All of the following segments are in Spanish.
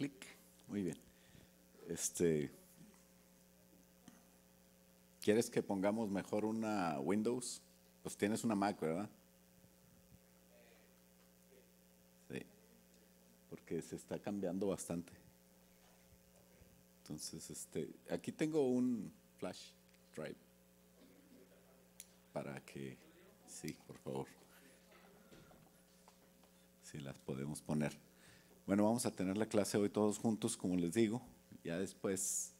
clic. Muy bien. ¿Quieres que pongamos mejor una Windows? Pues tienes una Mac, ¿verdad? Sí, porque se está cambiando bastante. Entonces, aquí tengo un flash drive para que, sí, por favor, si las podemos poner. Bueno, vamos a tener la clase hoy todos juntos, como les digo. Ya después,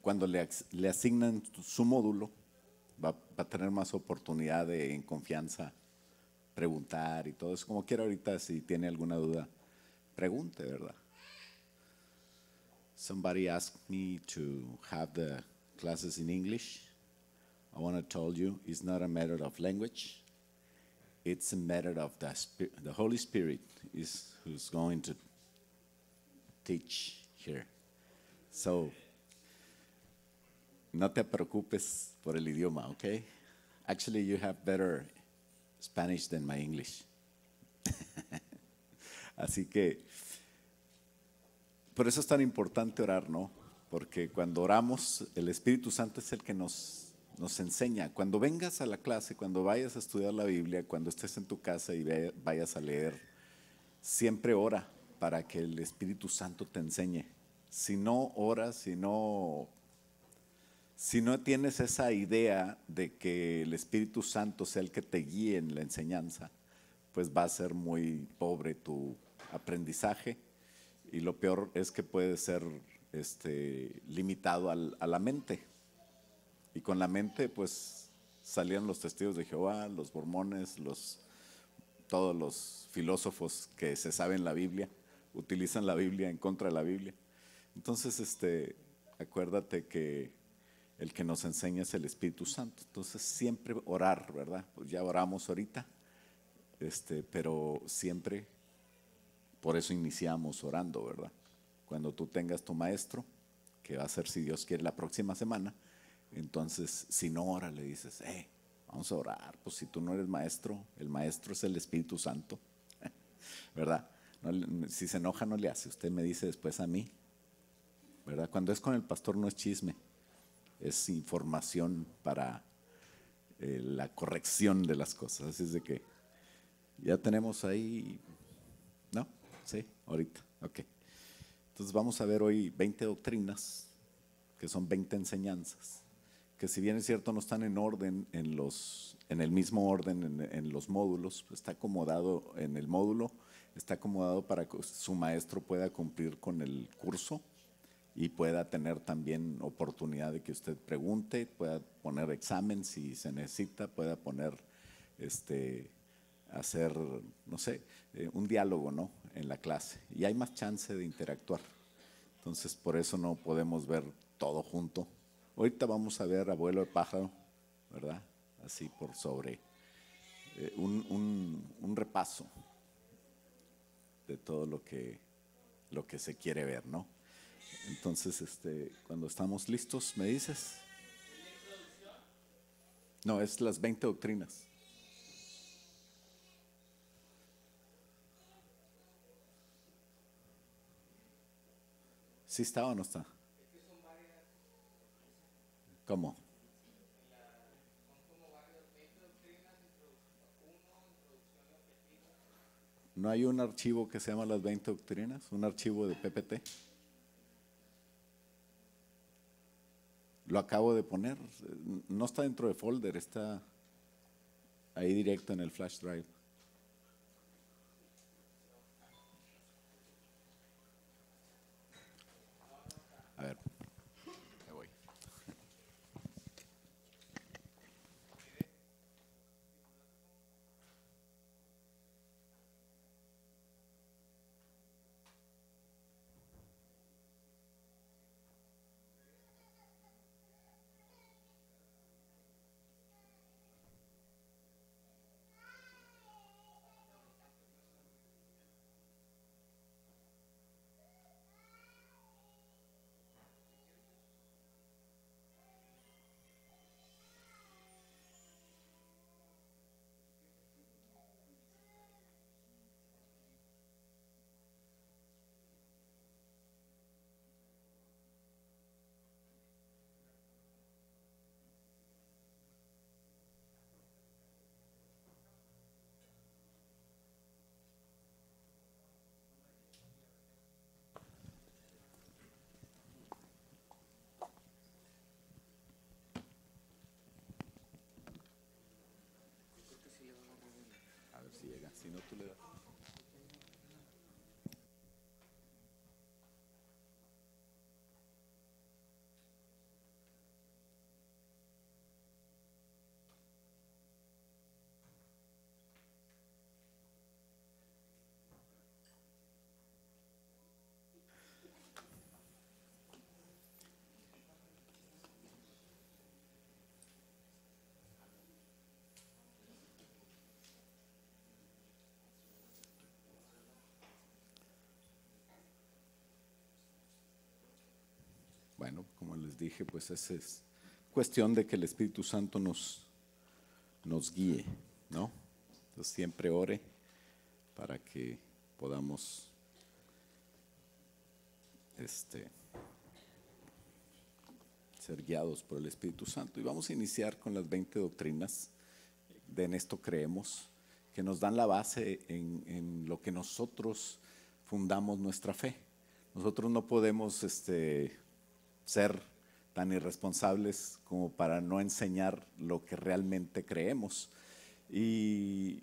cuando le asignan su módulo, va a tener más oportunidad de, en confianza, preguntar y todo eso. Como quiera ahorita, si tiene alguna duda, pregunte, ¿verdad? Somebody asked me to have the classes in English. I want to tell you, it's not a matter of language. It's a matter of the Holy Spirit is who's going to teach here. So, no te preocupes por el idioma, okay? Actually, you have better Spanish than my English. Así que, por eso es tan importante orar, ¿no? Porque cuando oramos, el Espíritu Santo es el que nos enseña. Cuando vengas a la clase, cuando vayas a estudiar la Biblia, cuando estés en tu casa y vayas a leer, siempre ora para que el Espíritu Santo te enseñe. Si no oras, si no tienes esa idea de que el Espíritu Santo sea el que te guíe en la enseñanza, pues va a ser muy pobre tu aprendizaje y lo peor es que puede ser limitado a la mente. Y con la mente pues salían los testigos de Jehová, los mormones, todos los filósofos que se saben la Biblia, utilizan la Biblia en contra de la Biblia. Entonces, acuérdate que el que nos enseña es el Espíritu Santo. Entonces siempre orar, ¿verdad? Pues ya oramos ahorita, pero siempre, por eso iniciamos orando, ¿verdad? Cuando tú tengas tu maestro, que va a ser si Dios quiere la próxima semana, entonces si no ora le dices, vamos a orar, pues si tú no eres maestro, el maestro es el Espíritu Santo, ¿verdad? No, si se enoja no le hace, usted me dice después a mí, ¿verdad? Cuando es con el pastor no es chisme, es información para la corrección de las cosas. Así es de que ya tenemos ahí, ¿no? Sí, ahorita, ok. Entonces vamos a ver hoy 20 doctrinas, que son 20 enseñanzas, que si bien es cierto no están en orden, en el mismo orden en los módulos, está acomodado en el módulo, está acomodado para que su maestro pueda cumplir con el curso y pueda tener también oportunidad de que usted pregunte, pueda poner examen si se necesita, pueda poner, hacer, no sé, un diálogo, ¿no? En la clase. Y hay más chance de interactuar. Entonces, por eso no podemos ver todo junto. Ahorita vamos a ver Abuelo de Pájaro, ¿verdad? Así por sobre un repaso de todo lo que se quiere ver, ¿no? Entonces, cuando estamos listos, ¿me dices? No, es las 20 doctrinas. ¿Sí está o no está? ¿Cómo? ¿No hay un archivo que se llama las 20 doctrinas? ¿Un archivo de PPT? Lo acabo de poner. No está dentro de folder, está ahí directo en el flash drive. A ver, me voy. no, tú le das. Bueno, como les dije, pues esa es cuestión de que el Espíritu Santo nos guíe, ¿no? Entonces siempre ore para que podamos ser guiados por el Espíritu Santo. Y vamos a iniciar con las 20 doctrinas de En esto creemos, que nos dan la base en lo que nosotros fundamos nuestra fe. Nosotros no podemos ser tan irresponsables como para no enseñar lo que realmente creemos. Y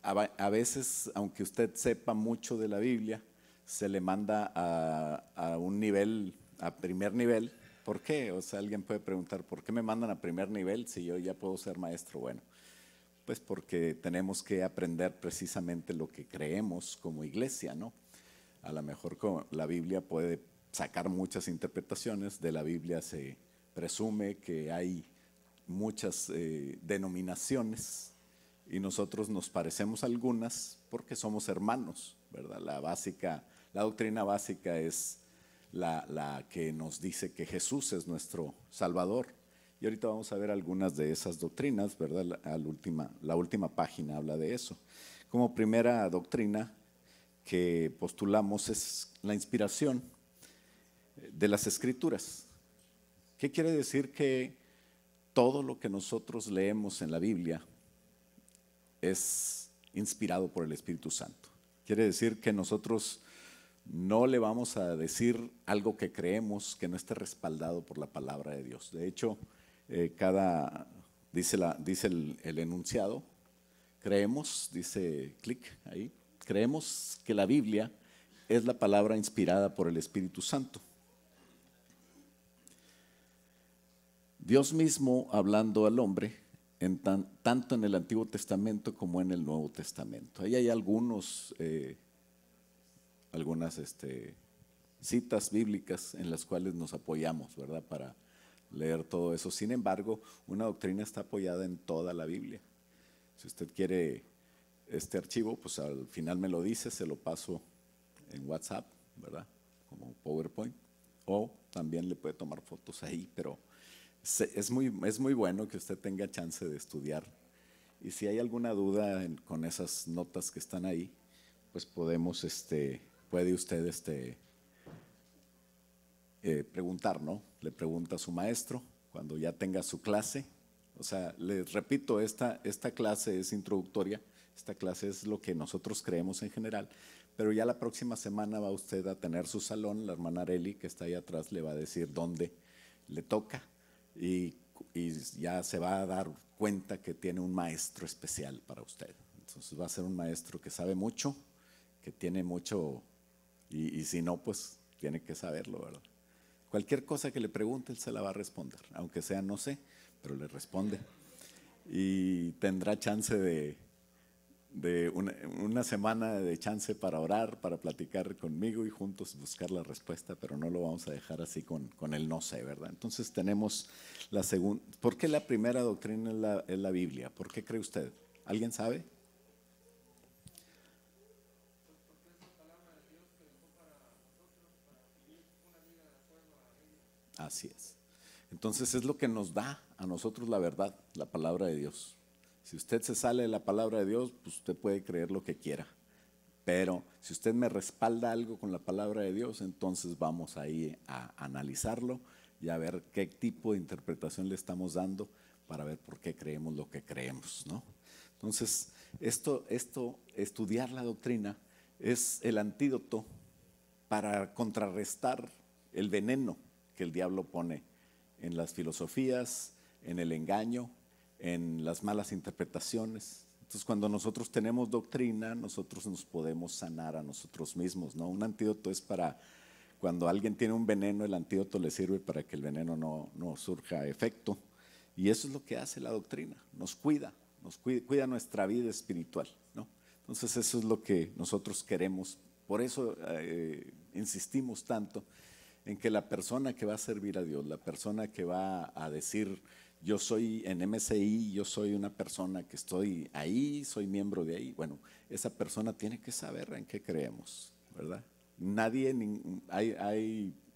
a veces, aunque usted sepa mucho de la Biblia, se le manda a un nivel, a primer nivel. ¿Por qué? O sea, alguien puede preguntar, ¿por qué me mandan a primer nivel si yo ya puedo ser maestro? Bueno, pues porque tenemos que aprender precisamente lo que creemos como iglesia, ¿no? A lo mejor la Biblia puede sacar muchas interpretaciones. De la Biblia se presume que hay muchas denominaciones y nosotros nos parecemos a algunas porque somos hermanos, ¿verdad? La doctrina básica es la que nos dice que Jesús es nuestro Salvador. Y ahorita vamos a ver algunas de esas doctrinas, ¿verdad? La última página habla de eso. Como primera doctrina que postulamos es la inspiración de las Escrituras. ¿Qué quiere decir? Que todo lo que nosotros leemos en la Biblia es inspirado por el Espíritu Santo. Quiere decir que nosotros no le vamos a decir algo que creemos que no esté respaldado por la palabra de Dios. De hecho, dice el enunciado, creemos, dice clic ahí, creemos que la Biblia es la palabra inspirada por el Espíritu Santo. Dios mismo hablando al hombre, tanto en el Antiguo Testamento como en el Nuevo Testamento. Ahí hay algunas citas bíblicas en las cuales nos apoyamos, ¿verdad? Para leer todo eso. Sin embargo, una doctrina está apoyada en toda la Biblia. Si usted quiere este archivo, pues al final me lo dice, se lo paso en WhatsApp, ¿verdad? Como PowerPoint. O también le puede tomar fotos ahí, pero es muy bueno que usted tenga chance de estudiar. Y si hay alguna duda con esas notas que están ahí, pues puede usted preguntar, ¿no? Le pregunta a su maestro cuando ya tenga su clase. O sea, les repito, esta clase es introductoria, esta clase es lo que nosotros creemos en general, pero ya la próxima semana va usted a tener su salón. La hermana Areli, que está ahí atrás, le va a decir dónde le toca y ya se va a dar cuenta que tiene un maestro especial para usted. Entonces va a ser un maestro que sabe mucho, que tiene mucho, y si no, pues tiene que saberlo, ¿verdad? Cualquier cosa que le pregunte, él se la va a responder, aunque sea no sé, pero le responde. Y tendrá chance de una semana de chance para orar, para platicar conmigo y juntos buscar la respuesta, pero no lo vamos a dejar así con el no sé, ¿verdad? Entonces tenemos la segunda. ¿Por qué la primera doctrina es la Biblia? ¿Por qué cree usted? ¿Alguien sabe? Así es. Entonces es lo que nos da a nosotros la verdad, la palabra de Dios. Si usted se sale de la palabra de Dios, pues usted puede creer lo que quiera. Pero si usted me respalda algo con la palabra de Dios, entonces vamos ahí a analizarlo y a ver qué tipo de interpretación le estamos dando para ver por qué creemos lo que creemos, ¿no? Entonces, estudiar la doctrina es el antídoto para contrarrestar el veneno que el diablo pone en las filosofías, en el engaño, en las malas interpretaciones. Entonces, cuando nosotros tenemos doctrina, nosotros nos podemos sanar a nosotros mismos, ¿no? Un antídoto es para cuando alguien tiene un veneno, el antídoto le sirve para que el veneno no surja efecto. Y eso es lo que hace la doctrina, cuida nuestra vida espiritual, ¿no? Entonces, eso es lo que nosotros queremos. Por eso insistimos tanto en que la persona que va a servir a Dios, la persona que va a decir, yo soy en MSI, yo soy una persona que estoy ahí, soy miembro de ahí, bueno, esa persona tiene que saber en qué creemos, ¿verdad? Nadie,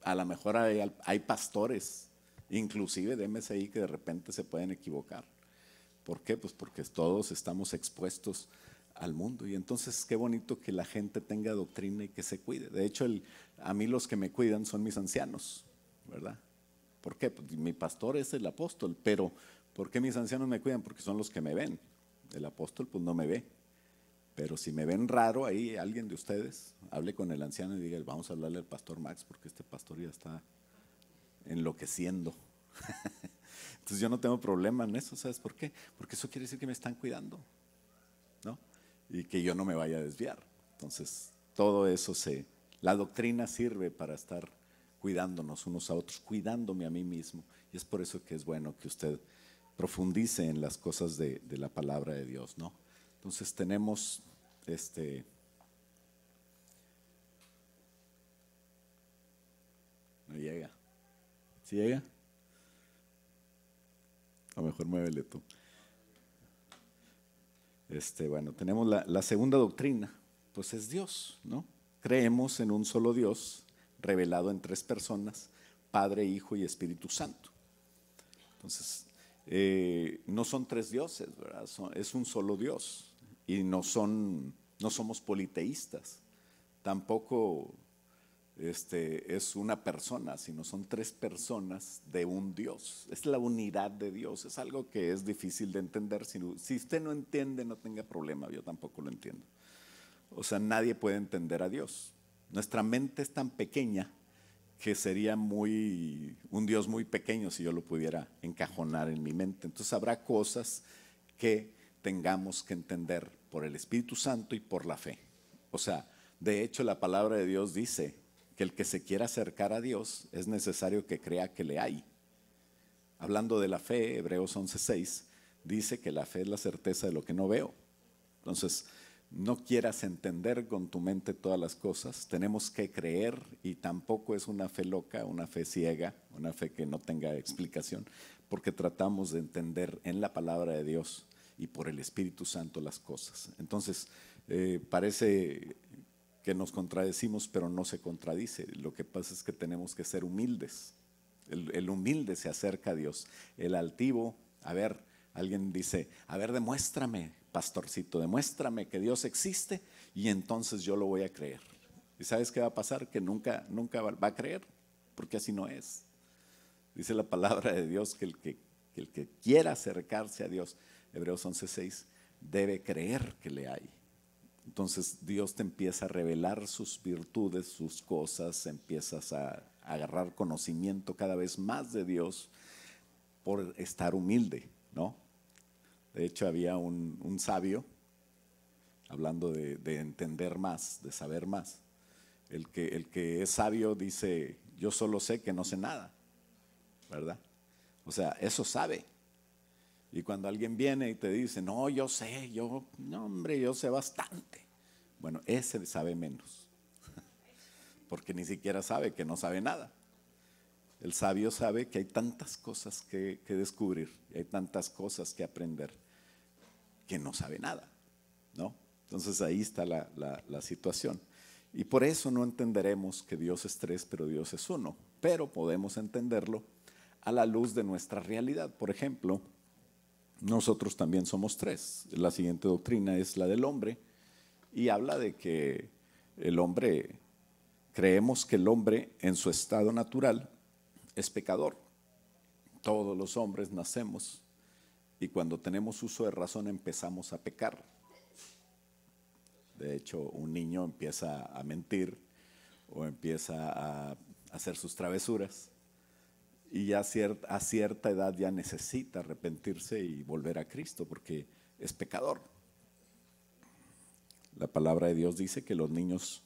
a lo mejor hay pastores, inclusive de MSI, que de repente se pueden equivocar. ¿Por qué? Pues porque todos estamos expuestos al mundo, y entonces qué bonito que la gente tenga doctrina y que se cuide. De hecho, a mí los que me cuidan son mis ancianos, ¿verdad? ¿Por qué? Pues mi pastor es el apóstol, pero ¿por qué mis ancianos me cuidan? Porque son los que me ven. El apóstol pues no me ve, pero si me ven raro ahí, alguien de ustedes, hable con el anciano y diga, vamos a hablarle al pastor Max porque este pastor ya está enloqueciendo. Entonces yo no tengo problema en eso, ¿sabes por qué? Porque eso quiere decir que me están cuidando, ¿no? Y que yo no me vaya a desviar. Entonces todo eso la doctrina sirve para estar cuidándonos unos a otros, cuidándome a mí mismo. Y es por eso que es bueno que usted profundice en las cosas de la palabra de Dios, ¿no? Entonces tenemos no llega. ¿Sí llega? A lo mejor muévele tú. Bueno, tenemos la segunda doctrina, pues es Dios, ¿no? Creemos en un solo Dios, revelado en tres personas, Padre, Hijo y Espíritu Santo. Entonces, no son tres dioses, ¿verdad? Es un solo Dios. Y no somos politeístas. Tampoco es una persona, sino son tres personas de un Dios. Es la unidad de Dios. Es algo que es difícil de entender. Si usted no entiende, no tenga problema, yo tampoco lo entiendo. O sea, nadie puede entender a Dios. Nuestra mente es tan pequeña que sería un Dios muy pequeño si yo lo pudiera encajonar en mi mente. Entonces habrá cosas que tengamos que entender por el Espíritu Santo y por la fe. O sea, de hecho la palabra de Dios dice que el que se quiera acercar a Dios es necesario que crea que le hay. Hablando de la fe, Hebreos 11:6 dice que la fe es la certeza de lo que no veo. Entonces, no quieras entender con tu mente todas las cosas, tenemos que creer, y tampoco es una fe loca, una fe ciega, una fe que no tenga explicación, porque tratamos de entender en la palabra de Dios y por el Espíritu Santo las cosas. Entonces, parece que nos contradecimos, pero no se contradice. Lo que pasa es que tenemos que ser humildes. El humilde se acerca a Dios. El altivo, a ver, alguien dice, a ver, demuéstrame, pastorcito, demuéstrame que Dios existe y entonces yo lo voy a creer. ¿Y sabes qué va a pasar? Que nunca va a creer, porque así no es. Dice la palabra de Dios que el que quiera acercarse a Dios, Hebreos 11:6, debe creer que le hay. Entonces Dios te empieza a revelar sus virtudes, sus cosas, empiezas a agarrar conocimiento cada vez más de Dios por estar humilde, ¿no? De hecho había un sabio, hablando de entender más, de saber más. El que es sabio dice, yo solo sé que no sé nada, ¿verdad? O sea, eso sabe. Y cuando alguien viene y te dice, no, yo sé, no hombre, yo sé bastante. Bueno, ese sabe menos, porque ni siquiera sabe que no sabe nada. El sabio sabe que hay tantas cosas que descubrir, hay tantas cosas que aprender, que no sabe nada, ¿no? Entonces ahí está la situación. Y por eso no entenderemos que Dios es tres, pero Dios es uno. Pero podemos entenderlo a la luz de nuestra realidad. Por ejemplo, nosotros también somos tres. La siguiente doctrina es la del hombre y habla de que creemos que el hombre en su estado natural es pecador. Todos los hombres nacemos y cuando tenemos uso de razón empezamos a pecar. De hecho, un niño empieza a mentir o empieza a hacer sus travesuras y ya a cierta edad ya necesita arrepentirse y volver a Cristo porque es pecador. La palabra de Dios dice que los niños,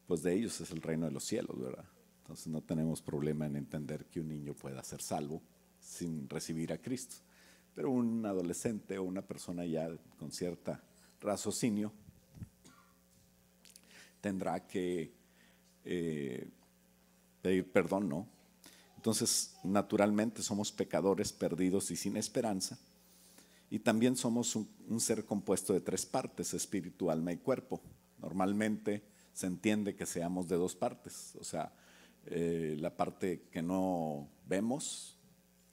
pues de ellos es el reino de los cielos, ¿verdad? Entonces no tenemos problema en entender que un niño pueda ser salvo sin recibir a Cristo. Pero un adolescente o una persona ya con cierta raciocinio tendrá que pedir perdón, ¿no? Entonces, naturalmente somos pecadores perdidos y sin esperanza. Y también somos un ser compuesto de 3 partes, espíritu, alma y cuerpo. Normalmente se entiende que seamos de 2 partes, o sea, la parte que no vemos,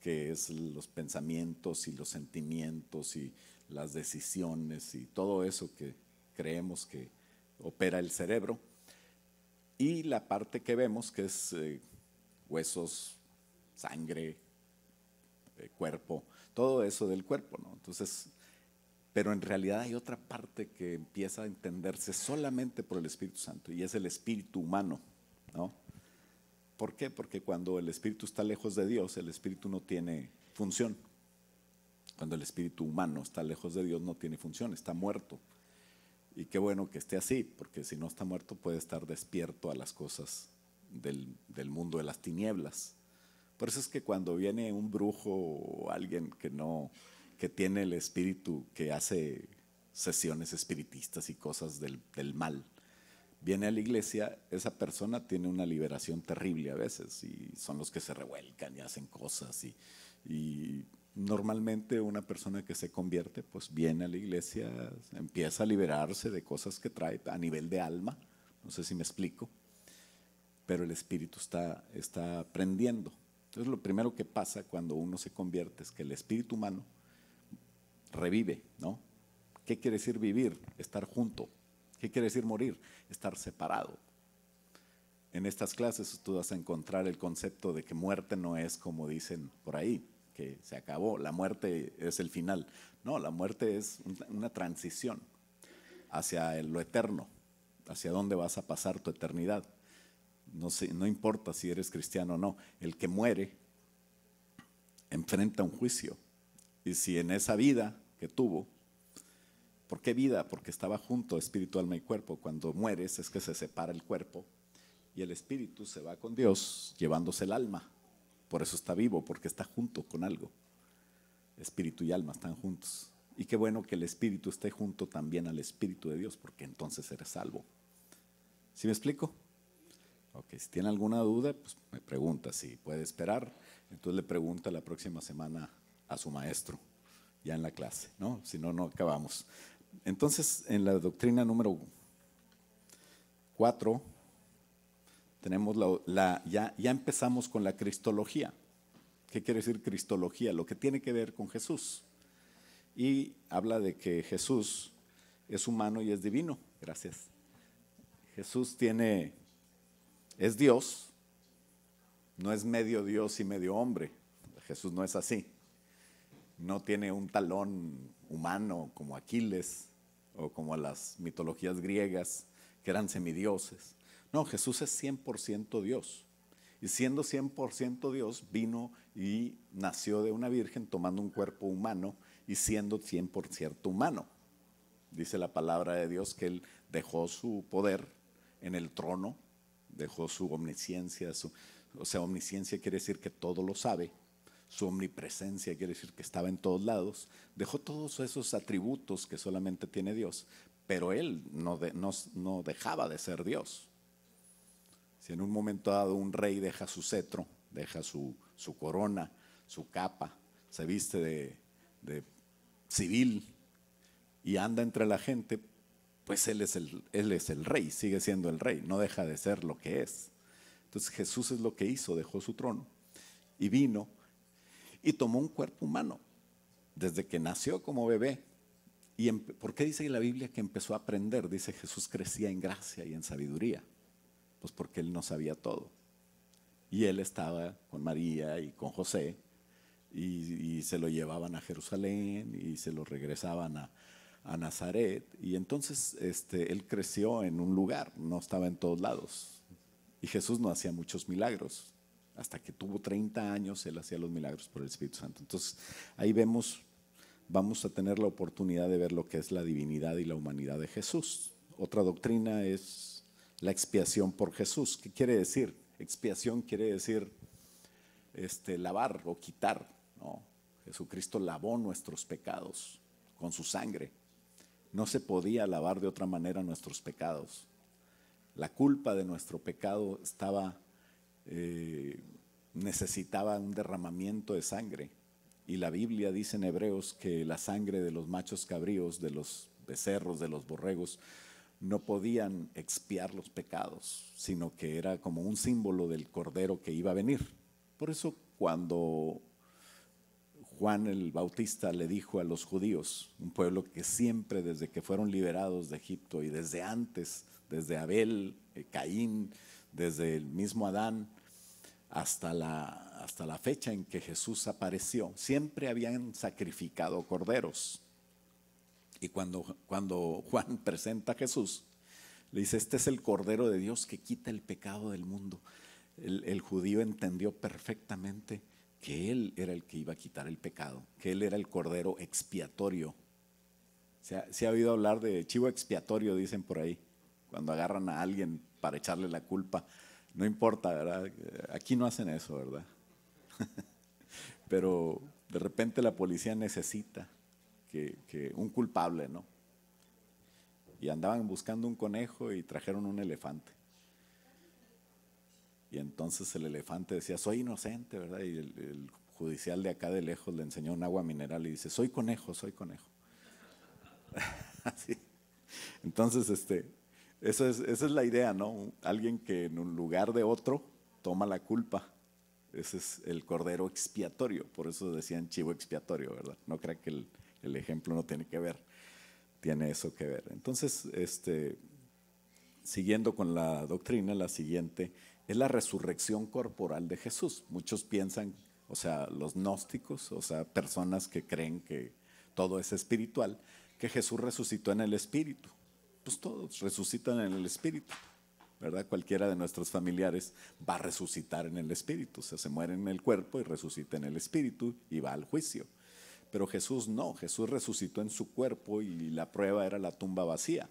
que es los pensamientos y los sentimientos y las decisiones y todo eso que creemos que opera el cerebro, y la parte que vemos, que es huesos, sangre, cuerpo, todo eso del cuerpo, ¿no? Entonces, pero en realidad hay otra parte que empieza a entenderse solamente por el Espíritu Santo, y es el espíritu humano, ¿no? ¿Por qué? Porque cuando el espíritu está lejos de Dios, el espíritu no tiene función. Cuando el espíritu humano está lejos de Dios, no tiene función, está muerto. Y qué bueno que esté así, porque si no está muerto puede estar despierto a las cosas del mundo de las tinieblas. Por eso es que cuando viene un brujo o alguien que tiene el espíritu, que hace sesiones espiritistas y cosas del mal, viene a la iglesia, esa persona tiene una liberación terrible a veces, y son los que se revuelcan y hacen cosas, y normalmente una persona que se convierte pues viene a la iglesia, empieza a liberarse de cosas que trae a nivel de alma, no sé si me explico, pero el espíritu está aprendiendo. Entonces lo primero que pasa cuando uno se convierte es que el espíritu humano revive, ¿no? ¿Qué quiere decir vivir? Estar junto. ¿Qué quiere decir morir? Estar separado. En estas clases tú vas a encontrar el concepto de que muerte no es como dicen por ahí, que se acabó, la muerte es el final. No, la muerte es una transición hacia lo eterno, hacia dónde vas a pasar tu eternidad. No sé, no importa si eres cristiano o no, el que muere enfrenta un juicio. Y si en esa vida que tuvo, ¿por qué vida? Porque estaba junto espíritu, alma y cuerpo. Cuando mueres es que se separa el cuerpo y el espíritu se va con Dios llevándose el alma. Por eso está vivo, porque está junto con algo. Espíritu y alma están juntos. Y qué bueno que el espíritu esté junto también al espíritu de Dios, porque entonces eres salvo. ¿Sí me explico? Ok, si tiene alguna duda, pues me pregunta. Si puede esperar, entonces le pregunta la próxima semana a su maestro, ya en la clase, ¿no? Si no, no acabamos. Entonces, en la doctrina número 4, tenemos ya empezamos con la cristología. ¿Qué quiere decir cristología? Lo que tiene que ver con Jesús. Y habla de que Jesús es humano y es divino. Gracias. Jesús es Dios, no es medio Dios y medio hombre. Jesús no es así. No tiene un talón humano como Aquiles o como las mitologías griegas, que eran semidioses. No, Jesús es 100% Dios. Y siendo 100% Dios, vino y nació de una virgen tomando un cuerpo humano y siendo 100% humano. Dice la palabra de Dios que Él dejó su poder en el trono, dejó su omnisciencia, o sea, omnisciencia quiere decir que todo lo sabe, su omnipresencia quiere decir que estaba en todos lados, dejó todos esos atributos que solamente tiene Dios, pero Él no dejaba de ser Dios. Si en un momento dado un rey deja su cetro, deja su corona, su capa, se viste de civil y anda entre la gente, pues él es el rey, sigue siendo el rey, no deja de ser lo que es. Entonces Jesús es lo que hizo, dejó su trono y vino y tomó un cuerpo humano desde que nació como bebé. ¿Y por qué dice la Biblia que empezó a aprender? Dice Jesús crecía en gracia y en sabiduría. Pues porque él no sabía todo. Y él estaba con María y con José y se lo llevaban a Jerusalén y se lo regresaban a Nazaret. Y entonces él creció en un lugar, no estaba en todos lados. Y Jesús no hacía muchos milagros. Hasta que tuvo 30 años, él hacía los milagros por el Espíritu Santo. Entonces ahí vemos vamos a tener la oportunidad de ver lo que es la divinidad y la humanidad de Jesús. Otra doctrina es la expiación por Jesús. ¿Qué quiere decir? Expiación quiere decir lavar o quitar, ¿no? Jesucristo lavó nuestros pecados con su sangre. No se podía lavar de otra manera nuestros pecados. La culpa de nuestro pecado necesitaba un derramamiento de sangre. Y la Biblia dice en Hebreos que la sangre de los machos cabríos, de los becerros, de los borregos, no podían expiar los pecados, sino que era como un símbolo del Cordero que iba a venir. Por eso cuando Juan el Bautista le dijo a los judíos, un pueblo que siempre desde que fueron liberados de Egipto y desde antes, desde Abel, Caín, desde el mismo Adán, hasta la fecha en que Jesús apareció, siempre habían sacrificado corderos. Y cuando Juan presenta a Jesús, le dice, este es el Cordero de Dios que quita el pecado del mundo. El judío entendió perfectamente que Él era el que iba a quitar el pecado, que Él era el Cordero expiatorio. ¿Se ha oído hablar de chivo expiatorio? Dicen por ahí, cuando agarran a alguien para echarle la culpa. No importa, ¿verdad? Aquí no hacen eso, ¿verdad? Pero de repente la policía necesita que un culpable, ¿no? Y andaban buscando un conejo y trajeron un elefante. Y entonces el elefante decía, soy inocente, ¿verdad? Y el judicial de acá de lejos le enseñó un agua mineral y dice, soy conejo, soy conejo. Así. Entonces, esa es la idea, ¿no? Alguien que en un lugar de otro toma la culpa. Ese es el cordero expiatorio, por eso decían chivo expiatorio, ¿verdad? No crea que el ejemplo no tiene que ver, tiene eso que ver. Entonces, siguiendo con la doctrina, la siguiente es la resurrección corporal de Jesús. Muchos piensan, o sea, los gnósticos, o sea, personas que creen que todo es espiritual, que Jesús resucitó en el espíritu. Pues todos resucitan en el espíritu, ¿verdad? Cualquiera de nuestros familiares va a resucitar en el espíritu, o sea, se muere en el cuerpo y resucita en el espíritu y va al juicio. Pero Jesús no, Jesús resucitó en su cuerpo y la prueba era la tumba vacía.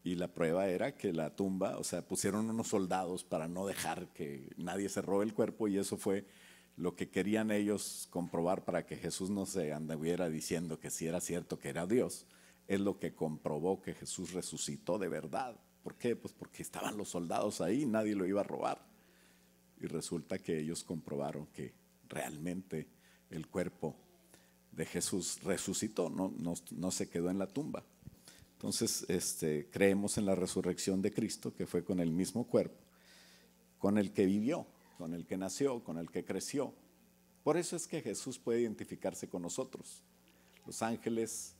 Y la prueba era que la tumba, o sea, pusieron unos soldados para no dejar que nadie se robe el cuerpo, y eso fue lo que querían ellos comprobar para que Jesús no se anduviera diciendo que sí era cierto que era Dios. Es lo que comprobó que Jesús resucitó de verdad. ¿Por qué? Pues porque estaban los soldados ahí, nadie lo iba a robar. Y resulta que ellos comprobaron que realmente el cuerpo de Jesús resucitó, no se quedó en la tumba. Entonces, creemos en la resurrección de Cristo, que fue con el mismo cuerpo, con el que vivió, con el que nació, con el que creció. Por eso es que Jesús puede identificarse con nosotros. Los ángeles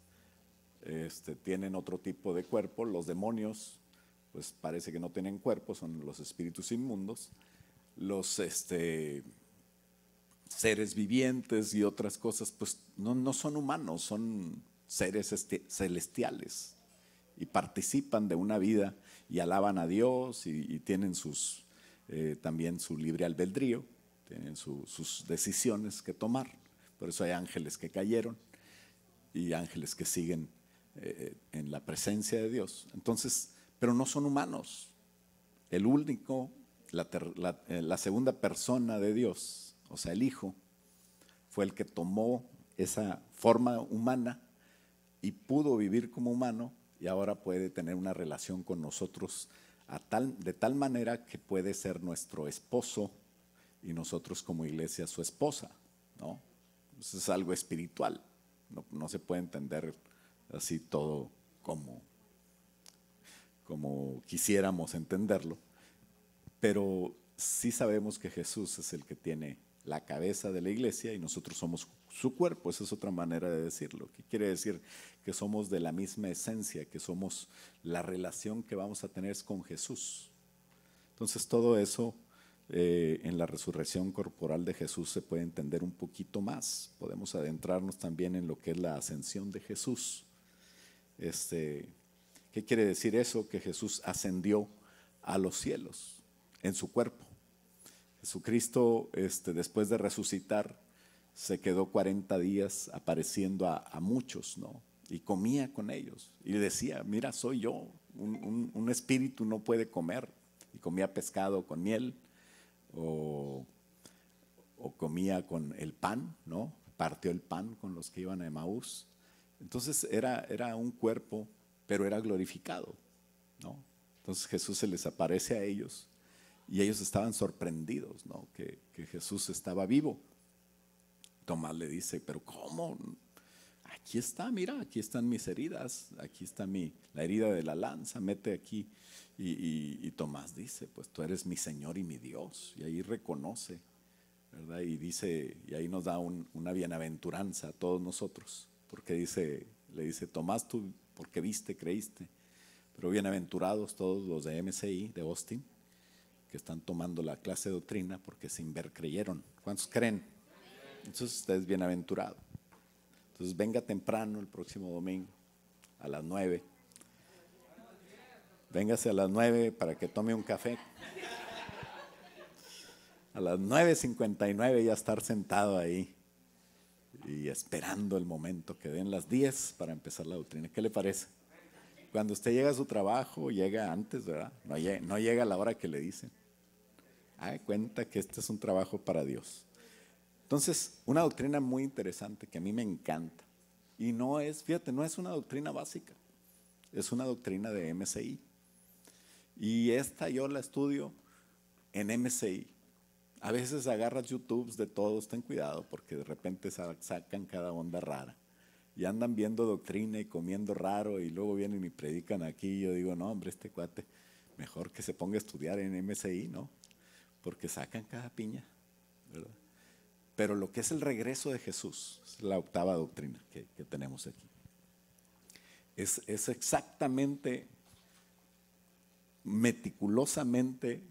tienen otro tipo de cuerpo, los demonios, pues parece que no tienen cuerpo, son los espíritus inmundos. Los seres vivientes y otras cosas, pues no son humanos, son seres celestiales. Y participan de una vida y alaban a Dios y tienen también su libre albedrío, tienen sus decisiones que tomar. Por eso hay ángeles que cayeron y ángeles que siguen en la presencia de Dios. Entonces, pero no son humanos. El único, la segunda persona de Dios, o sea, el Hijo, fue el que tomó esa forma humana y pudo vivir como humano, y ahora puede tener una relación con nosotros de tal manera que puede ser nuestro esposo y nosotros como iglesia su esposa, ¿no? Eso es algo espiritual, no se puede entender así todo como quisiéramos entenderlo, pero sí sabemos que Jesús es el que tiene la cabeza de la iglesia y nosotros somos su cuerpo. Esa es otra manera de decirlo, que quiere decir que somos de la misma esencia, que somos la relación que vamos a tener con Jesús. Entonces todo eso en la resurrección corporal de Jesús se puede entender un poquito más. Podemos adentrarnos también en lo que es la ascensión de Jesús. ¿Qué quiere decir eso? Que Jesús ascendió a los cielos en su cuerpo. Jesucristo, después de resucitar, se quedó 40 días apareciendo a muchos, ¿no? Y comía con ellos. Y decía, mira, soy yo, un espíritu no puede comer. Y comía pescado con miel, o comía con el pan, ¿no? Partió el pan con los que iban a Emaús. Entonces era un cuerpo, pero era glorificado, ¿no? Entonces Jesús se les aparece a ellos y ellos estaban sorprendidos, ¿no? Que Jesús estaba vivo. Tomás le dice, pero ¿cómo? Aquí está, mira, aquí están mis heridas, aquí está la herida de la lanza, mete aquí. Y Tomás dice, pues tú eres mi Señor y mi Dios. Y ahí reconoce, ¿verdad? Y dice, y ahí nos da una bienaventuranza a todos nosotros, porque le dice, Tomás, tú porque viste, creíste, pero bienaventurados todos los de MCI, de Austin, que están tomando la clase de doctrina, porque sin ver creyeron. ¿Cuántos creen? Entonces usted es bienaventurado. Entonces venga temprano el próximo domingo a las 9. Véngase a las 9 para que tome un café. A las 9:59 ya estar sentado ahí y esperando el momento que den las 10 para empezar la doctrina. ¿Qué le parece? Cuando usted llega a su trabajo, llega antes, ¿verdad? No llega a la hora que le dicen. Haga cuenta que este es un trabajo para Dios. Entonces, una doctrina muy interesante que a mí me encanta. Y no es, fíjate, no es una doctrina básica. Es una doctrina de MCI. Y esta yo la estudio en MCI. A veces agarras YouTubes de todos, ten cuidado, porque de repente sacan cada onda rara. Y andan viendo doctrina y comiendo raro, y luego vienen y predican aquí. Y yo digo, no, hombre, este cuate, mejor que se ponga a estudiar en MCI, ¿no? Porque sacan cada piña, ¿verdad? Pero lo que es el regreso de Jesús, es la octava doctrina que tenemos aquí. Es exactamente, meticulosamente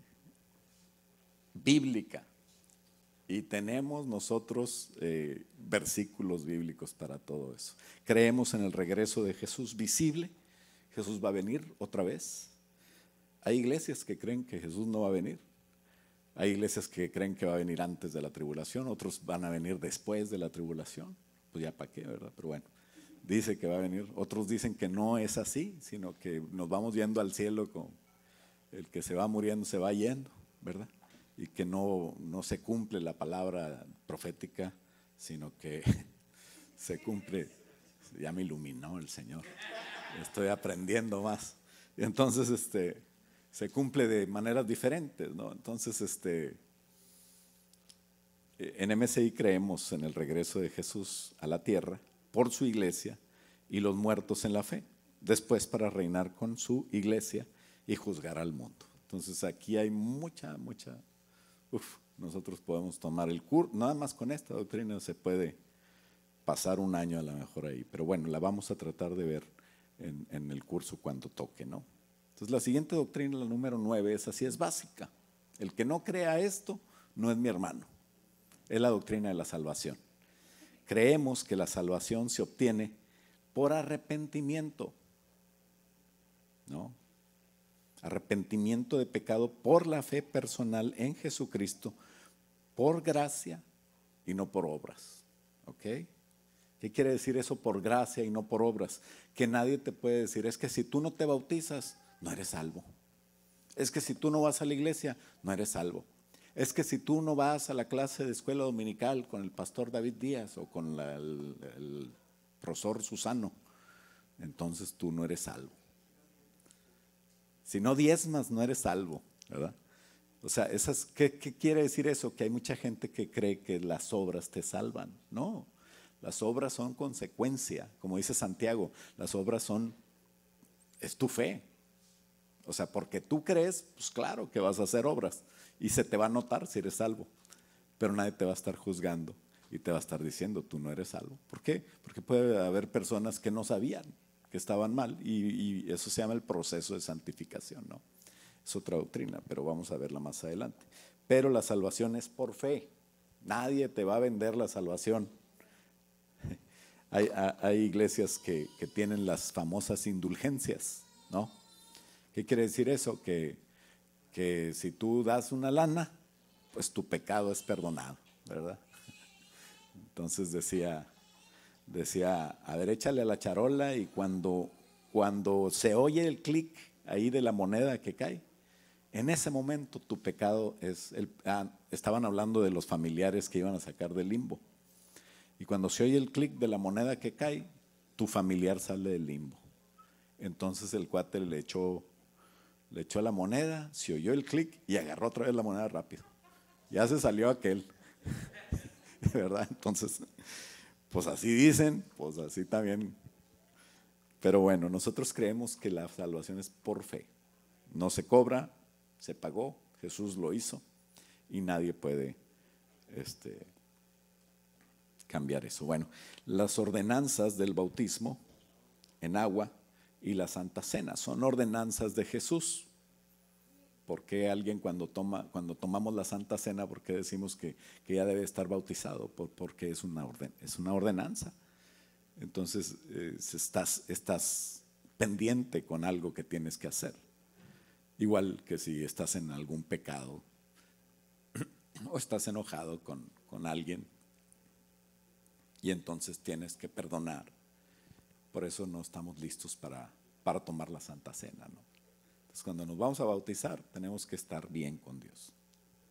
bíblica. Y tenemos nosotros versículos bíblicos para todo eso. Creemos en el regreso de Jesús visible. Jesús va a venir otra vez. Hay iglesias que creen que Jesús no va a venir. Hay iglesias que creen que va a venir antes de la tribulación, otros van a venir después de la tribulación. Pues ya para qué, ¿verdad? Pero bueno, dice que va a venir. Otros dicen que no es así, sino que nos vamos yendo al cielo con el que se va muriendo, se va yendo, ¿verdad? Y que no se cumple la palabra profética, sino que se cumple. Ya me iluminó el Señor. Estoy aprendiendo más. Y entonces se cumple de maneras diferentes, ¿no? Entonces, en MCI creemos en el regreso de Jesús a la tierra por su iglesia y los muertos en la fe, después para reinar con su iglesia y juzgar al mundo. Entonces aquí hay nosotros podemos tomar el curso, nada más con esta doctrina se puede pasar un año a lo mejor ahí, pero bueno, la vamos a tratar de ver en el curso cuando toque, ¿no? Entonces la siguiente doctrina, la número 9, es así, es básica. El que no crea esto no es mi hermano. Es la doctrina de la salvación. Creemos que la salvación se obtiene por arrepentimiento, ¿no? Arrepentimiento de pecado por la fe personal en Jesucristo, por gracia y no por obras. ¿Ok? ¿Qué quiere decir eso por gracia y no por obras? Que nadie te puede decir, es que si tú no te bautizas, no eres salvo. Es que si tú no vas a la iglesia, no eres salvo. Es que si tú no vas a la clase de escuela dominical con el pastor David Díaz o con el profesor Susano, entonces tú no eres salvo. Si no diezmas, no eres salvo, ¿verdad? O sea, ¿qué quiere decir eso? Que hay mucha gente que cree que las obras te salvan. No, las obras son consecuencia. Como dice Santiago, las obras es tu fe. O sea, porque tú crees, pues claro que vas a hacer obras y se te va a notar si eres salvo, pero nadie te va a estar juzgando y te va a estar diciendo, tú no eres salvo. ¿Por qué? Porque puede haber personas que no sabían que estaban mal y eso se llama el proceso de santificación, ¿no? Es otra doctrina, pero vamos a verla más adelante. Pero la salvación es por fe. Nadie te va a vender la salvación. Hay iglesias que tienen las famosas indulgencias, ¿no? ¿Qué quiere decir eso? Que si tú das una lana, pues tu pecado es perdonado, ¿verdad? Entonces decía, a ver, échale a la charola y cuando se oye el clic ahí de la moneda que cae, en ese momento tu pecado estaban hablando de los familiares que iban a sacar del limbo. Y cuando se oye el clic de la moneda que cae, tu familiar sale del limbo. Entonces el cuate le echó la moneda, se oyó el clic y agarró otra vez la moneda rápido. Ya se salió aquel. ¿Verdad? Entonces, pues así dicen, pues así también. Pero bueno, nosotros creemos que la salvación es por fe. No se cobra, se pagó, Jesús lo hizo y nadie puede cambiar eso. Bueno, las ordenanzas del bautismo en agua y la Santa Cena son ordenanzas de Jesús. ¿Por qué alguien cuando tomamos la Santa Cena, por qué decimos que ya debe estar bautizado? Porque es una ordenanza. Entonces estás pendiente con algo que tienes que hacer. Igual que si estás en algún pecado o estás enojado con alguien y entonces tienes que perdonar. Por eso no estamos listos para tomar la Santa Cena, ¿no? Entonces, cuando nos vamos a bautizar, tenemos que estar bien con Dios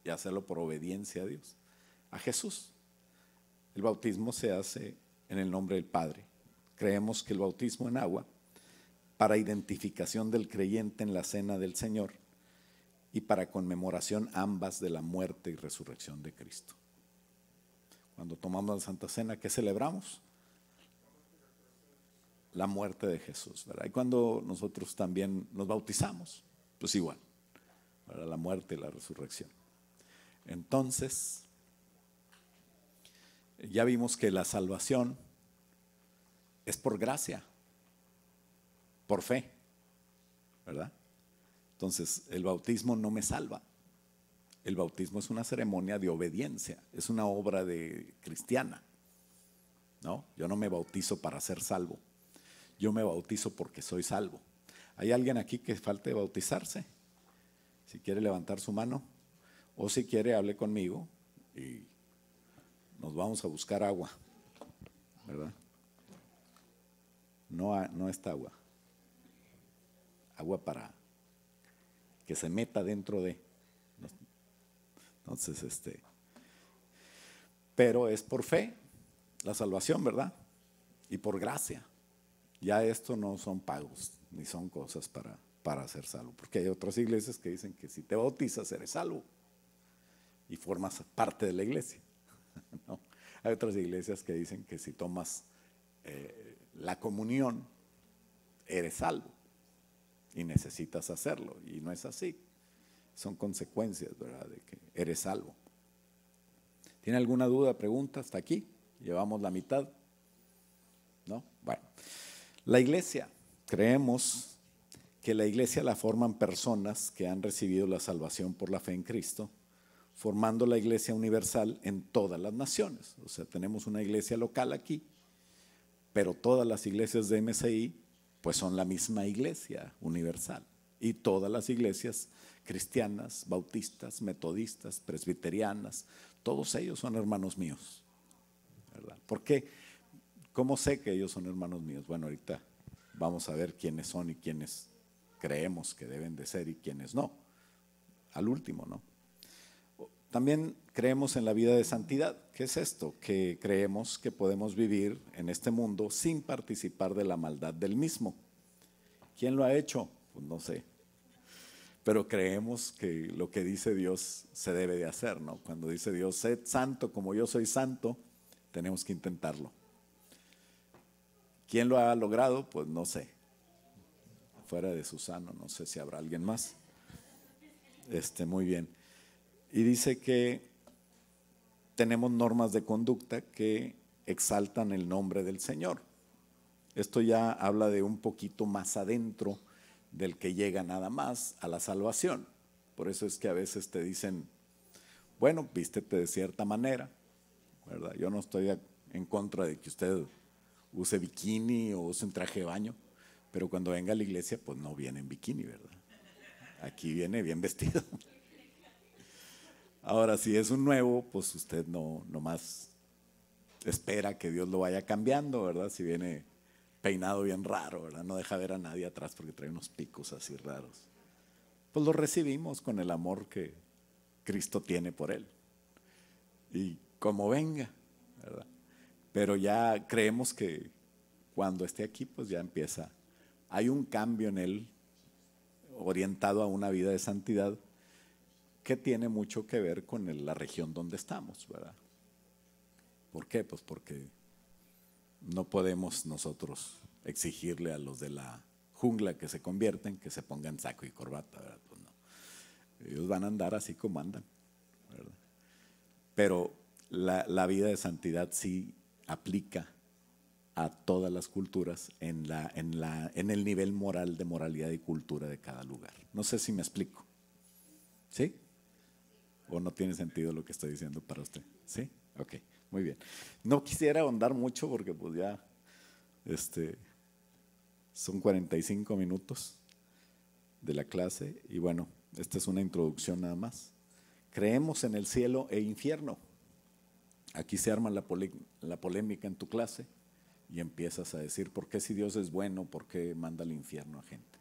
y hacerlo por obediencia a Dios, a Jesús. El bautismo se hace en el nombre del Padre. Creemos que el bautismo en agua, para identificación del creyente en la cena del Señor y para conmemoración ambas de la muerte y resurrección de Cristo. Cuando tomamos la Santa Cena, ¿qué celebramos? La muerte de Jesús, ¿verdad? Y cuando nosotros también nos bautizamos, pues igual, para la muerte y la resurrección. Entonces, ya vimos que la salvación es por gracia, por fe, ¿verdad? Entonces, el bautismo no me salva. El bautismo es una ceremonia de obediencia, es una obra cristiana, ¿no? Yo no me bautizo para ser salvo. Yo me bautizo porque soy salvo. ¿Hay alguien aquí que falte bautizarse? Si quiere levantar su mano o si quiere hable conmigo y nos vamos a buscar agua, ¿verdad? No esta agua. Agua para que se meta dentro de. Entonces, pero es por fe la salvación, ¿verdad? Y por gracia. Ya esto no son pagos, ni son cosas para ser salvo. Porque hay otras iglesias que dicen que si te bautizas eres salvo y formas parte de la iglesia. ¿No? Hay otras iglesias que dicen que si tomas la comunión eres salvo y necesitas hacerlo. Y no es así. Son consecuencias, ¿verdad?, de que eres salvo. ¿Tiene alguna duda, pregunta hasta aquí? Llevamos la mitad. ¿No? Bueno. La iglesia, creemos que la iglesia la forman personas que han recibido la salvación por la fe en Cristo, formando la iglesia universal en todas las naciones. O sea, tenemos una iglesia local aquí, pero todas las iglesias de MCI pues son la misma iglesia universal. Y todas las iglesias cristianas, bautistas, metodistas, presbiterianas, todos ellos son hermanos míos, ¿verdad? ¿Por qué? ¿Cómo sé que ellos son hermanos míos? Bueno, ahorita vamos a ver quiénes son y quiénes creemos que deben de ser y quiénes no. Al último, ¿no? También creemos en la vida de santidad. ¿Qué es esto? Que creemos que podemos vivir en este mundo sin participar de la maldad del mismo. ¿Quién lo ha hecho? Pues no sé. Pero creemos que lo que dice Dios se debe de hacer, ¿no? Cuando dice Dios, sed santo como yo soy santo, tenemos que intentarlo. ¿Quién lo ha logrado? Pues no sé. Fuera de Susano, no sé si habrá alguien más. Muy bien. Y dice que tenemos normas de conducta que exaltan el nombre del Señor. Esto ya habla de un poquito más adentro del que llega nada más a la salvación. Por eso es que a veces te dicen, bueno, vístete de cierta manera, ¿verdad? Yo no estoy en contra de que usted use bikini o use un traje de baño, pero cuando venga a la iglesia, pues no viene en bikini, ¿verdad? Aquí viene bien vestido. Ahora, si es un nuevo, pues usted no más espera que Dios lo vaya cambiando, ¿verdad? Si viene peinado bien raro, ¿verdad? No deja ver a nadie atrás porque trae unos picos así raros. Pues lo recibimos con el amor que Cristo tiene por él. Y como venga, ¿verdad? Pero ya creemos que cuando esté aquí, pues ya empieza. Hay un cambio en él orientado a una vida de santidad que tiene mucho que ver con la región donde estamos, ¿verdad? ¿Por qué? Pues porque no podemos nosotros exigirle a los de la jungla que se convierten que se pongan saco y corbata, ¿verdad? Pues no. Ellos van a andar así como andan, ¿verdad? Pero la vida de santidad sí aplica a todas las culturas en el nivel moral de moralidad y cultura de cada lugar. No sé si me explico. ¿Sí? ¿O no tiene sentido lo que estoy diciendo para usted? ¿Sí? Ok, muy bien. No quisiera ahondar mucho porque pues ya son 45 minutos de la clase y bueno, esta es una introducción nada más. Creemos en el cielo e infierno. Aquí se arma la polémica en tu clase y empiezas a decir, ¿por qué si Dios es bueno, por qué manda al infierno a gente?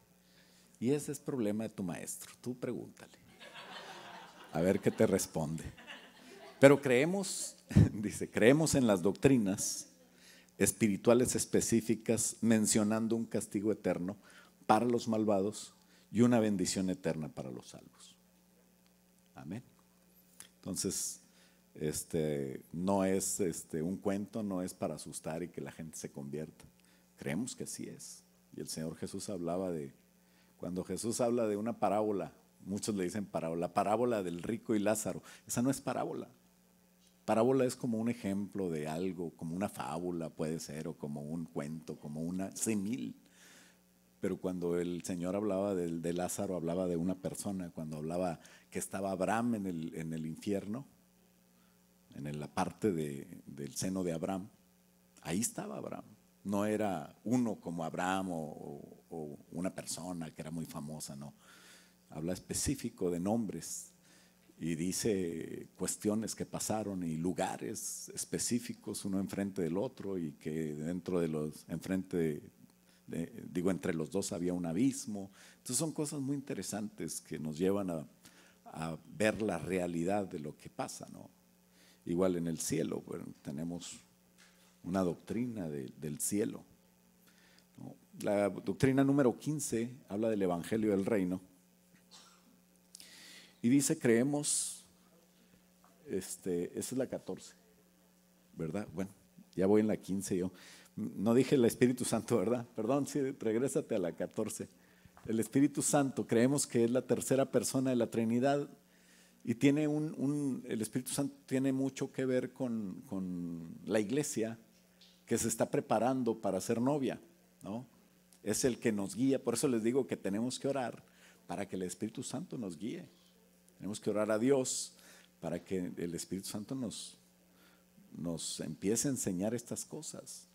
Y ese es problema de tu maestro, tú pregúntale, a ver qué te responde. Pero creemos, dice, creemos en las doctrinas espirituales específicas mencionando un castigo eterno para los malvados y una bendición eterna para los salvos. Amén. Entonces, no es un cuento, no es para asustar y que la gente se convierta. Creemos que así es. Y el Señor Jesús cuando Jesús habla de una parábola, muchos le dicen parábola, la parábola del rico y Lázaro, esa no es parábola. Parábola es como un ejemplo de algo, como una fábula puede ser, o como un cuento, como una símil. Pero cuando el Señor hablaba de Lázaro, hablaba de una persona. Cuando hablaba que estaba Abraham en el infierno, en la parte del seno de Abraham, ahí estaba Abraham. No era uno como Abraham o una persona que era muy famosa, no. Habla específico de nombres y dice cuestiones que pasaron y lugares específicos uno enfrente del otro y que dentro de los, entre los dos había un abismo. Entonces son cosas muy interesantes que nos llevan a ver la realidad de lo que pasa, ¿no? Igual en el cielo, bueno, tenemos una doctrina del cielo, ¿no? La doctrina número 15 habla del Evangelio del Reino y dice, creemos, esa es la 14, ¿verdad? Bueno, ya voy en la 15 yo. No dije el Espíritu Santo, ¿verdad? Perdón, sí, regrésate a la 14. El Espíritu Santo, creemos que es la tercera persona de la Trinidad y tiene el Espíritu Santo tiene mucho que ver con la iglesia que se está preparando para ser novia, ¿no? Es el que nos guía, por eso les digo que tenemos que orar para que el Espíritu Santo nos guíe. Tenemos que orar a Dios para que el Espíritu Santo nos empiece a enseñar estas cosas.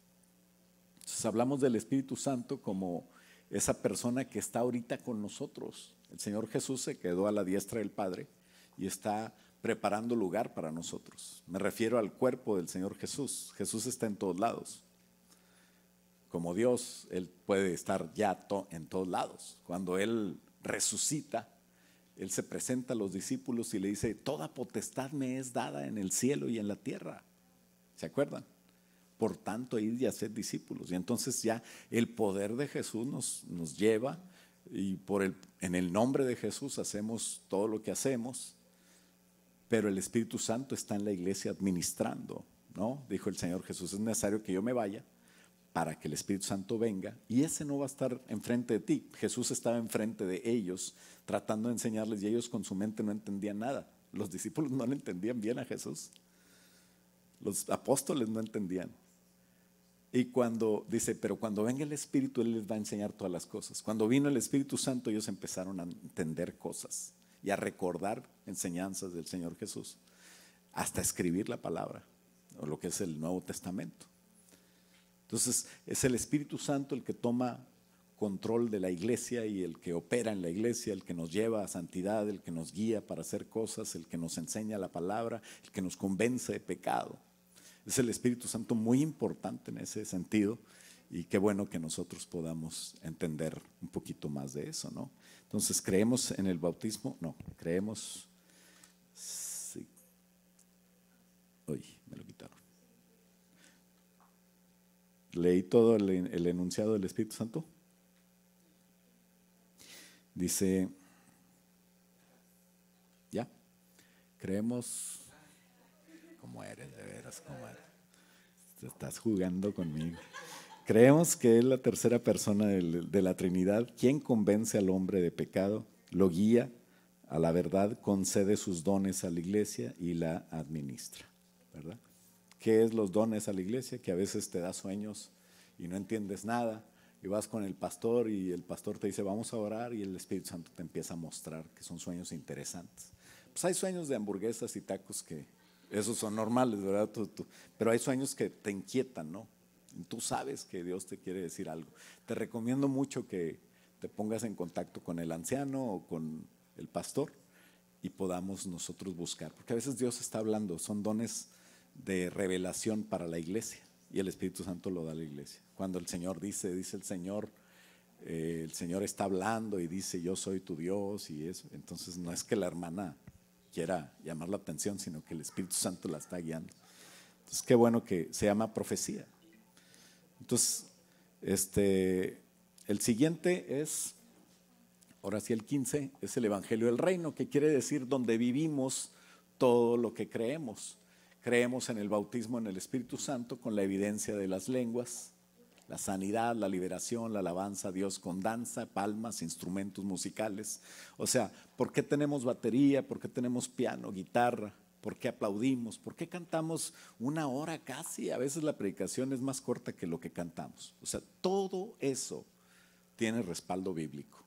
Entonces hablamos del Espíritu Santo como esa persona que está ahorita con nosotros. El Señor Jesús se quedó a la diestra del Padre y está preparando lugar para nosotros. Me refiero al cuerpo del Señor Jesús. Jesús está en todos lados. Como Dios, Él puede estar ya en todos lados. Cuando Él resucita, Él se presenta a los discípulos y le dice, toda potestad me es dada en el cielo y en la tierra. ¿Se acuerdan? Por tanto, id y haced discípulos. Y entonces ya el poder de Jesús nos lleva y en el nombre de Jesús hacemos todo lo que hacemos, pero el Espíritu Santo está en la iglesia administrando, ¿no? Dijo el Señor Jesús, es necesario que yo me vaya para que el Espíritu Santo venga y ese no va a estar enfrente de ti. Jesús estaba enfrente de ellos tratando de enseñarles y ellos con su mente no entendían nada. Los discípulos no le entendían bien a Jesús. Los apóstoles no entendían. Y pero cuando venga el Espíritu, Él les va a enseñar todas las cosas. Cuando vino el Espíritu Santo, ellos empezaron a entender cosas y a recordar enseñanzas del Señor Jesús, hasta escribir la palabra, o lo que es el Nuevo Testamento. Entonces, es el Espíritu Santo el que toma control de la iglesia y el que opera en la iglesia, el que nos lleva a santidad, el que nos guía para hacer cosas, el que nos enseña la palabra, el que nos convence de pecado. Es el Espíritu Santo muy importante en ese sentido, y qué bueno que nosotros podamos entender un poquito más de eso, ¿no? Entonces, ¿creemos en el bautismo? No, creemos, sí. Uy, me lo quitaron. ¿Leí todo el enunciado del Espíritu Santo? Dice, ¿ya? Creemos, ¿cómo eres de veras? ¿Cómo eres? Te estás jugando conmigo. Creemos que es la tercera persona de la Trinidad quien convence al hombre de pecado, lo guía a la verdad, concede sus dones a la iglesia y la administra, ¿verdad? ¿Qué es los dones a la iglesia? Que a veces te da sueños y no entiendes nada, y vas con el pastor y el pastor te dice vamos a orar, y el Espíritu Santo te empieza a mostrar que son sueños interesantes. Pues hay sueños de hamburguesas y tacos que esos son normales, ¿verdad? Pero hay sueños que te inquietan, ¿no? Tú sabes que Dios te quiere decir algo. Te recomiendo mucho que te pongas en contacto con el anciano o con el pastor y podamos nosotros buscar, porque a veces Dios está hablando, son dones de revelación para la iglesia, y el Espíritu Santo lo da a la iglesia. Cuando el Señor dice el Señor está hablando y dice yo soy tu Dios y eso, entonces no es que la hermana quiera llamar la atención, sino que el Espíritu Santo la está guiando. Entonces qué bueno que se llama profecía. Entonces, el siguiente es, ahora sí el 15, es el Evangelio del Reino, que quiere decir donde vivimos todo lo que creemos. Creemos en el bautismo en el Espíritu Santo con la evidencia de las lenguas, la sanidad, la liberación, la alabanza a Dios con danza, palmas, instrumentos musicales. O sea, ¿por qué tenemos batería? ¿Por qué tenemos piano, guitarra? ¿Por qué aplaudimos? ¿Por qué cantamos una hora casi? A veces la predicación es más corta que lo que cantamos. O sea, todo eso tiene respaldo bíblico.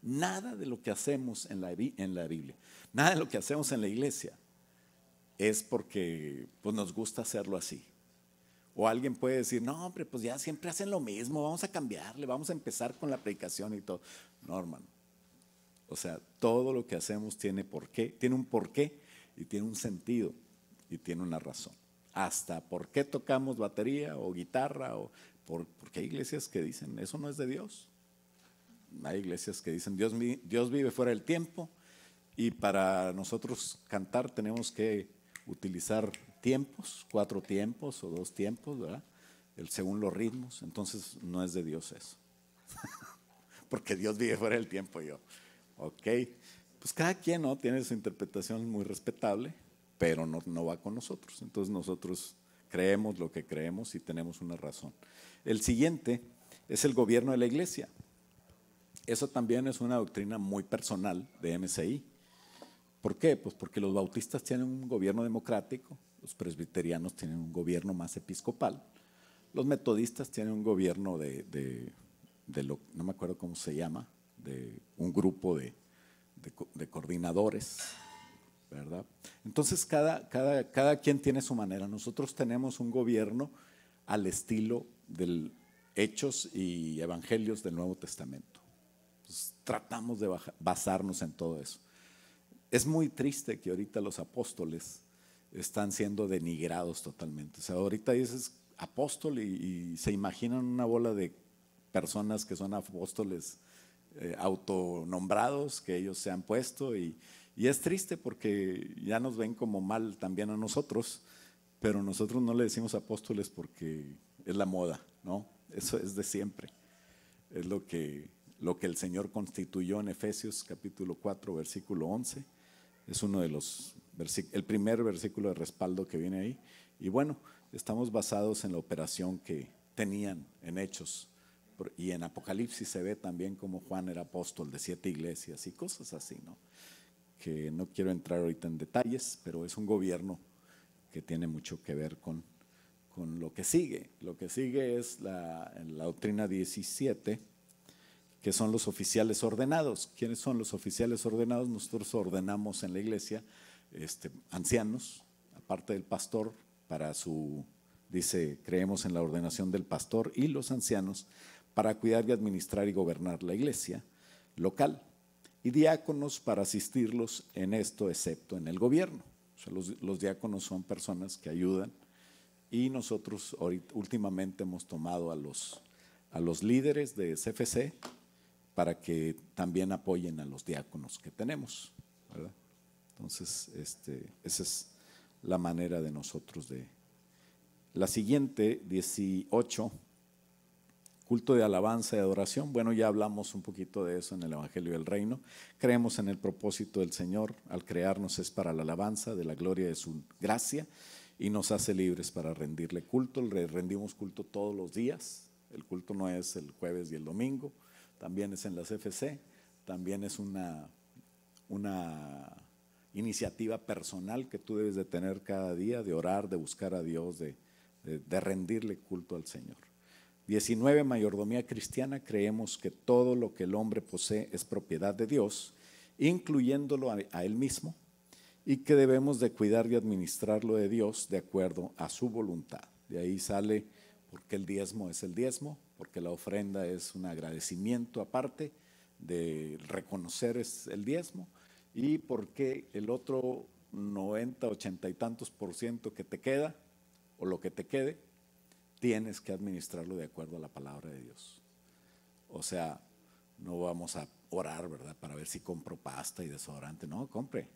Nada de lo que hacemos en la Biblia, nada de lo que hacemos en la iglesia es porque pues, nos gusta hacerlo así. O alguien puede decir, no hombre, pues ya siempre hacen lo mismo, vamos a cambiarle, vamos a empezar con la predicación y todo. No, hermano. O sea, todo lo que hacemos tiene porqué, tiene un porqué y tiene un sentido y tiene una razón. Hasta por qué tocamos batería o guitarra, porque hay iglesias que dicen, eso no es de Dios. Hay iglesias que dicen, Dios vive fuera del tiempo, y para nosotros cantar tenemos que utilizar tiempos, 4 tiempos o 2 tiempos, ¿verdad? Según los ritmos. Entonces no es de Dios eso. Porque Dios vive fuera del tiempo. Yo, ok, pues cada quien no tiene su interpretación muy respetable, pero no va con nosotros. Entonces nosotros creemos lo que creemos y tenemos una razón. El siguiente es el gobierno de la iglesia. Eso también es una doctrina muy personal de MCI. ¿Por qué? Pues porque los bautistas tienen un gobierno democrático, los presbiterianos tienen un gobierno más episcopal, los metodistas tienen un gobierno no me acuerdo cómo se llama, de un grupo de coordinadores, ¿verdad? Entonces cada quien tiene su manera. Nosotros tenemos un gobierno al estilo de Hechos y Evangelios del Nuevo Testamento. Entonces, tratamos de basarnos en todo eso. Es muy triste que ahorita los apóstoles están siendo denigrados totalmente. O sea, ahorita dices apóstol y se imaginan una bola de personas que son apóstoles autonombrados, que ellos se han puesto, y es triste porque ya nos ven como mal también a nosotros, pero nosotros no le decimos apóstoles porque es la moda, ¿no? Eso es de siempre. Es lo que el Señor constituyó en Efesios capítulo 4, versículo 11. Es uno de el primer versículo de respaldo que viene ahí. Y bueno, estamos basados en la operación que tenían en Hechos. Y en Apocalipsis se ve también como Juan era apóstol de 7 iglesias y cosas así, ¿no? Que no quiero entrar ahorita en detalles, pero es un gobierno que tiene mucho que ver con lo que sigue. Lo que sigue es la doctrina 17, que son los oficiales ordenados. ¿Quiénes son los oficiales ordenados? Nosotros ordenamos en la iglesia ancianos, aparte del pastor, dice, creemos en la ordenación del pastor y los ancianos para cuidar y administrar y gobernar la iglesia local, y diáconos para asistirlos en esto, excepto en el gobierno. O sea, los diáconos son personas que ayudan y nosotros últimamente hemos tomado a los líderes de CFC para que también apoyen a los diáconos que tenemos, ¿verdad? Entonces, esa es la manera de nosotros de… La siguiente, 18, culto de alabanza y adoración. Bueno, ya hablamos un poquito de eso en el Evangelio del Reino. Creemos en el propósito del Señor. Al crearnos es para la alabanza de la gloria de su gracia y nos hace libres para rendirle culto. Le rendimos culto todos los días. El culto no es el jueves y el domingo, también es en la CFC, también es una iniciativa personal que tú debes de tener cada día, de orar, de buscar a Dios, de rendirle culto al Señor. 19, mayordomía cristiana. Creemos que todo lo que el hombre posee es propiedad de Dios, incluyéndolo a él mismo, y que debemos de cuidar y administrarlo de Dios de acuerdo a su voluntad. De ahí sale porque el diezmo es el diezmo, porque la ofrenda es un agradecimiento aparte de reconocer es el diezmo, y porque el otro 90, 80 y tantos % que te queda, o lo que te quede, tienes que administrarlo de acuerdo a la palabra de Dios. O sea, no vamos a orar, ¿verdad?, para ver si compro pasta y desodorante. No, compre.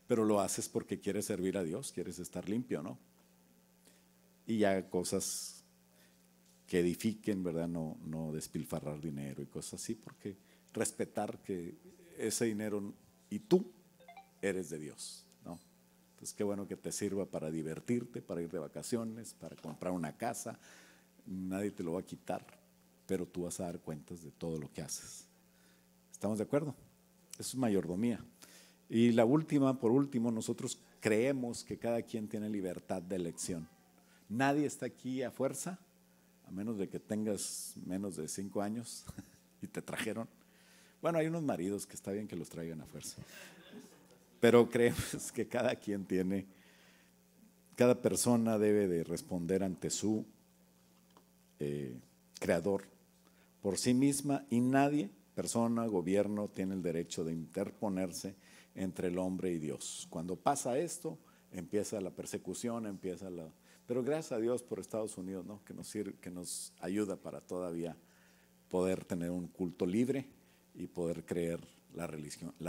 Pero lo haces porque quieres servir a Dios, quieres estar limpio, ¿no? Y ya cosas que edifiquen, ¿verdad? No despilfarrar dinero y cosas así, porque respetar que ese dinero y tú eres de Dios, ¿no? Entonces qué bueno que te sirva para divertirte, para ir de vacaciones, para comprar una casa. Nadie te lo va a quitar, pero tú vas a dar cuentas de todo lo que haces. ¿Estamos de acuerdo? Eso es mayordomía. Y la última, por último, nosotros creemos que cada quien tiene libertad de elección. Nadie está aquí a fuerza, a menos de que tengas menos de 5 años y te trajeron. Bueno, hay unos maridos que está bien que los traigan a fuerza. Pero creemos que cada quien tiene, cada persona debe de responder ante su creador por sí misma, y nadie, persona, gobierno, tiene el derecho de interponerse entre el hombre y Dios. Cuando pasa esto, empieza la persecución, pero gracias a Dios por Estados Unidos, ¿no?, que nos ayuda para todavía poder tener un culto libre y poder creer la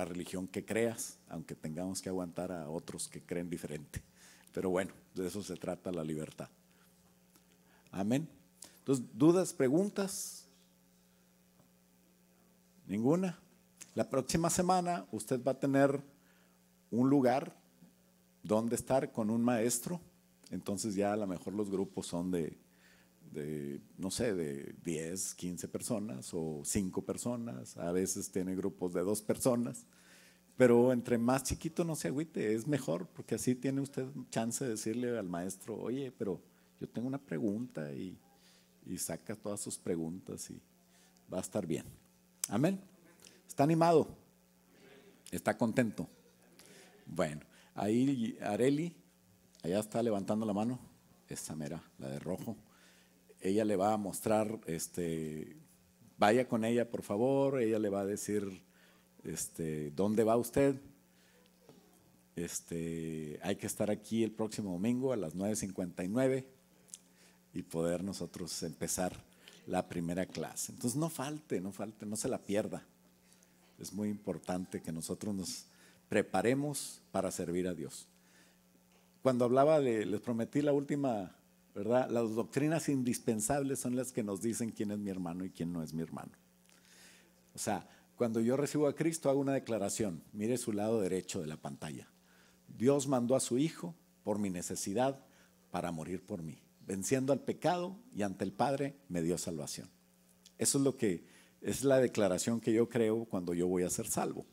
religión que creas, aunque tengamos que aguantar a otros que creen diferente. Pero bueno, de eso se trata la libertad. Amén. Entonces, ¿dudas, preguntas? ¿Ninguna? La próxima semana usted va a tener un lugar donde estar con un maestro. Entonces ya a lo mejor los grupos son de no sé, de 10, 15 personas o 5 personas. A veces tiene grupos de 2 personas. Pero entre más chiquito no se agüite, es mejor, porque así tiene usted chance de decirle al maestro: oye, pero yo tengo una pregunta, y saca todas sus preguntas y va a estar bien. Amén. ¿Está animado? ¿Está contento? Bueno, ahí Areli, allá está levantando la mano, esa mera, la de rojo. Ella le va a mostrar, vaya con ella por favor, ella le va a decir dónde va usted. Hay que estar aquí el próximo domingo a las 9:59 y poder nosotros empezar la primera clase. Entonces no falte, no se la pierda. Es muy importante que nosotros nos preparemos para servir a Dios. Cuando hablaba les prometí la última, ¿verdad? Las doctrinas indispensables son las que nos dicen quién es mi hermano y quién no es mi hermano. O sea, cuando yo recibo a Cristo hago una declaración. Mire su lado derecho de la pantalla. Dios mandó a su Hijo por mi necesidad para morir por mí. Venciendo al pecado, y ante el Padre me dio salvación. Eso es lo que es la declaración que yo creo cuando yo voy a ser salvo.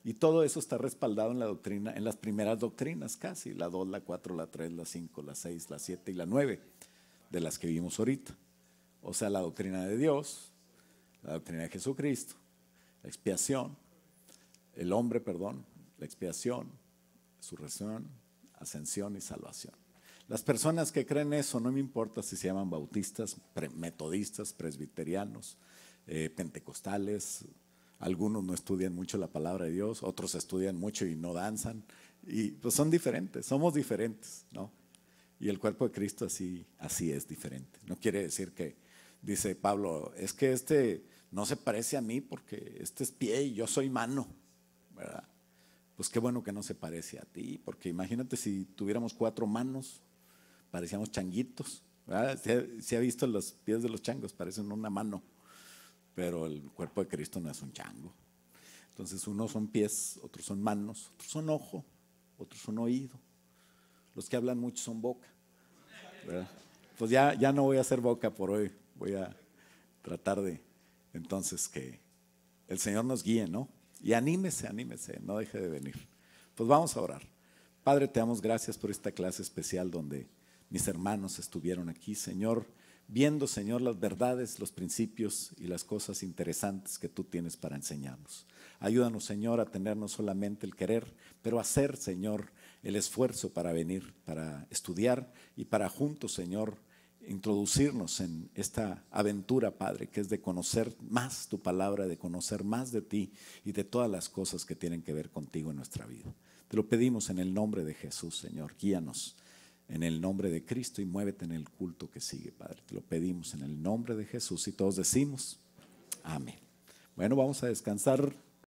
Y todo eso está respaldado en la doctrina, en las primeras doctrinas casi, la 2, la 4, la 3, la 5, la 6, la 7 y la 9, de las que vimos ahorita. O sea, la doctrina de Dios, la doctrina de Jesucristo, la expiación, la expiación, resurrección, ascensión y salvación. Las personas que creen eso, no me importa si se llaman bautistas, metodistas, presbiterianos, pentecostales. Algunos no estudian mucho la palabra de Dios, otros estudian mucho y no danzan, y pues son diferentes, somos diferentes, ¿no? Y el cuerpo de Cristo así es diferente. No quiere decir que, dice Pablo, es que este no se parece a mí porque este es pie y yo soy mano, ¿verdad? Pues qué bueno que no se parece a ti, porque imagínate si tuviéramos 4 manos, parecíamos changuitos, ¿verdad? Se ha visto los pies de los changos, parecen una mano, pero el cuerpo de Cristo no es un chango. Entonces unos son pies, otros son manos, otros son ojo, otros son oído. Los que hablan mucho son boca, ¿verdad? Pues ya no voy a hacer boca por hoy, voy a tratar de entonces que el Señor nos guíe, ¿no? Y anímese, no deje de venir. Pues vamos a orar. Padre, te damos gracias por esta clase especial donde mis hermanos estuvieron aquí, Señor, viendo, Señor, las verdades, los principios y las cosas interesantes que tú tienes para enseñarnos. Ayúdanos, Señor, a tener no solamente el querer, pero hacer, Señor, el esfuerzo para venir, para estudiar y para juntos, Señor, introducirnos en esta aventura, Padre, que es de conocer más tu palabra, de conocer más de ti y de todas las cosas que tienen que ver contigo en nuestra vida. Te lo pedimos en el nombre de Jesús, Señor. Guíanos en el nombre de Cristo y muévete en el culto que sigue, Padre. Te lo pedimos en el nombre de Jesús y todos decimos amén. Bueno, vamos a descansar